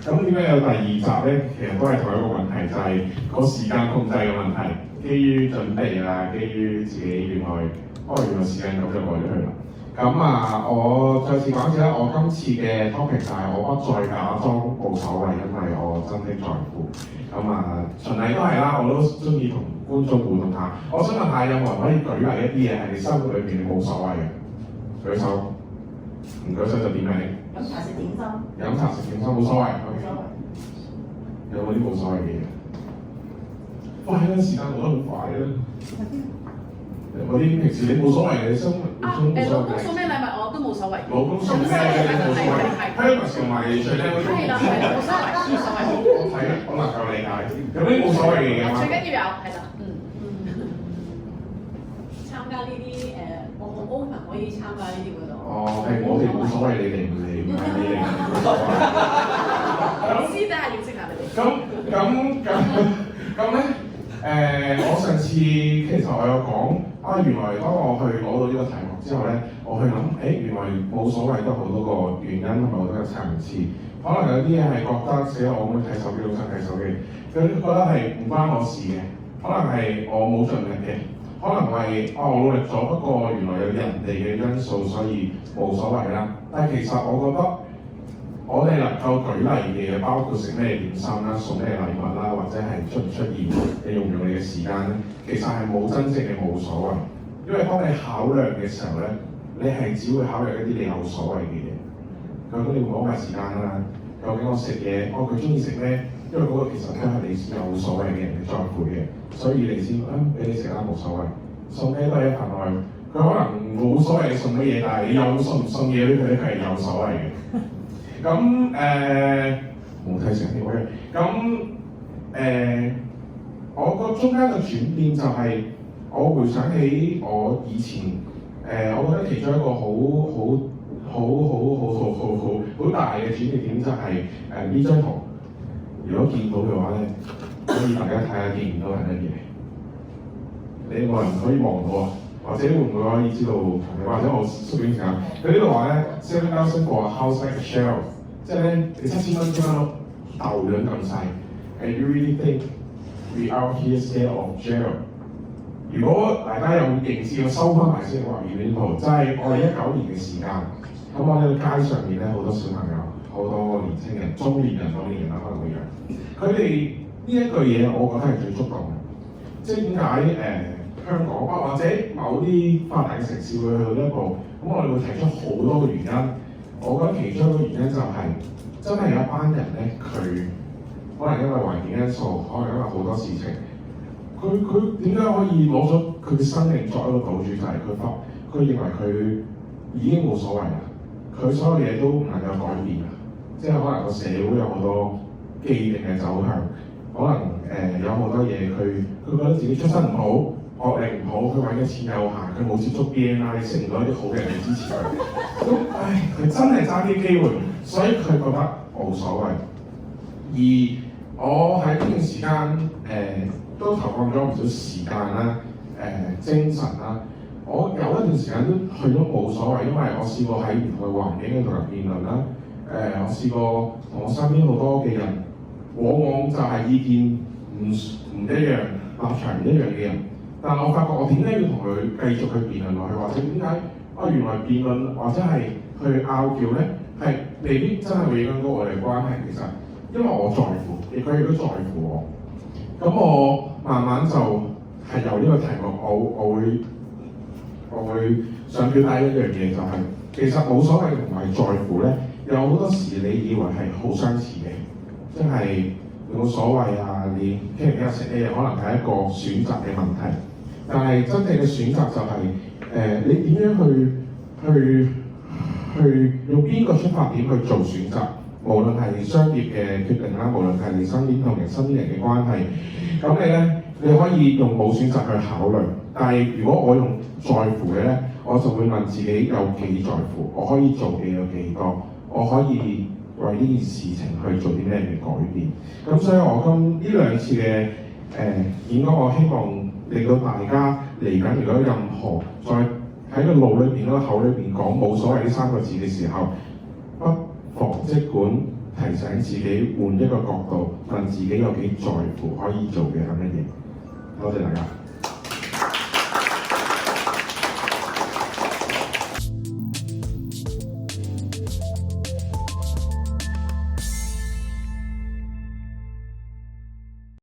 咁點解有第二集咧？其實都係同一個問題，就係、個時間控制嘅問題。基於準備啦，基於自己原來時間咁就過咗去啦。咁我再次講一次啦，我今次嘅 topic 就係我不再假裝冇所謂，因為我真的在乎。循例都係啦，我都中意同觀眾互動下。我想問下有冇人可以舉例一啲嘢係你生活裏邊你冇所謂嘅？舉手，唔舉手就點名。飲茶食點心。飲茶食點心冇所謂。冇所謂。有冇啲冇所謂嘅嘢？快啦，時間過得好快啦。有冇啲平時你冇所謂嘅生活中冇所謂嘅？老公送咩禮物我都冇所謂。老公送咩嘅你冇所謂。Hermes 同埋最靚嗰種。係啦，冇所謂，冇所謂。我睇我能夠理解。有啲冇所謂嘅嘢嘛？最緊要有係啦。參加呢啲我 open 可以參加呢啲活動。係我哋冇所謂，你哋唔理，唔係你哋冇所謂。私底下認識下你哋。咁咧，我上次其實我有講原來當我去攞到呢個題目之後咧，我去諗，原來冇所謂都好多個原因同埋好多個層次。可能有啲嘢係覺得死我咁樣睇手機，好想睇手機，有啲覺得係唔關我事嘅，可能係我冇盡力嘅，可能係我努力咗，不過原來有人哋嘅因素，所以冇所謂啦。但係其實我覺得，我哋能夠舉例嘅嘢，包括食咩點心啦、送咩禮物啦，或者係出唔出現，你用唔用你嘅時間咧，其實係冇真正嘅冇所謂。因為當你考量嘅時候咧，你係只會考慮一啲你有所謂嘅嘢。究竟你會講埋時間啦，究竟我食嘢，佢中意食咩？因為嗰個其實都係你有所謂嘅人，你在乎嘅，所以你先俾你食啦，冇所謂。送咩都係一份愛，佢可能冇所謂你送乜嘢，但係你有送唔送嘢咧，佢係有所謂嘅。咁冇睇成啲嗰樣。我個中間嘅轉變就係、我回想起我以前我覺得其中一個好大嘅轉變點就係呢張圖。如果見到嘅話咧，可以大家睇下見唔到係乜嘢？你有冇人可以望到啊？或者會唔會可以知道？或者我縮短時間，佢呢度話咧 $7,000 for a house like a shell， 即係咧你7,000蚊間屋豆樣咁細。And you really think we out here scared of jail？ 如果大家有認知，我收翻埋先畫面圖，就係我哋19年嘅時間。咁我喺街上面咧，好多小朋友，好多年青人、中年人、老年人啦，可能會樣。佢哋呢一句嘢，我覺得係最觸動嘅。即係點解香港或者某啲發達嘅城市會去到一步？咁我哋會提出好多嘅原因。我覺得其中一個原因就係、真係有一班人咧，佢可能因為環境因素，可能因為好多事情，佢點解可以攞咗佢嘅生命作一個賭注？就係佢認為佢已經冇所謂啦，佢所有嘢都唔能夠改變啦。即係可能個社會有好多既定嘅走向，可能有好多嘢佢覺得自己出身唔好。學歷唔好，佢揾嘅錢有限，佢冇接觸 BNI， 識唔到一啲好嘅人去支持佢。咁佢真係爭啲機會，所以佢覺得冇所謂。而我喺呢段時間都投放咗唔少時間啦、精神啦。我有一段時間都去咗冇所謂，因為我試過喺唔同嘅環境度入辯論啦。我試過同我身邊好多嘅人，往往就係意見唔一樣、立場唔一樣嘅人。但係我發覺我點解要同佢繼續去辯論落去，或者點解原來辯論或者係去拗撬咧，係未必真係會影響到我哋關係。其實因為我在乎，而佢亦都在乎我。咁我慢慢就係由呢個題目，我會想表達一樣嘢，就係其實冇所謂同埋在乎咧，有好多時你以為係好相似嘅，即係冇所謂啊！你聽日食嘢可能係一個選擇嘅問題。但係真正嘅選擇就係、你點樣去用邊個出發點去做選擇？無論係商業嘅決定啦，無論係你身邊同人身邊人嘅關係，咁你可以用冇選擇去考慮。但係如果我用在乎嘅咧，我就會問自己有幾在乎，我可以做嘅有幾多，我可以為呢件事情去做啲咩嘅改變。咁所以我呢兩次嘅演講，我希望令到大家嚟緊，如果任何再喺個腦裏邊、個口裏邊講冇所謂呢3個字嘅時候，不妨即管提醒自己換一個角度，問自己有幾在乎可以做嘅係乜嘢。多謝大家。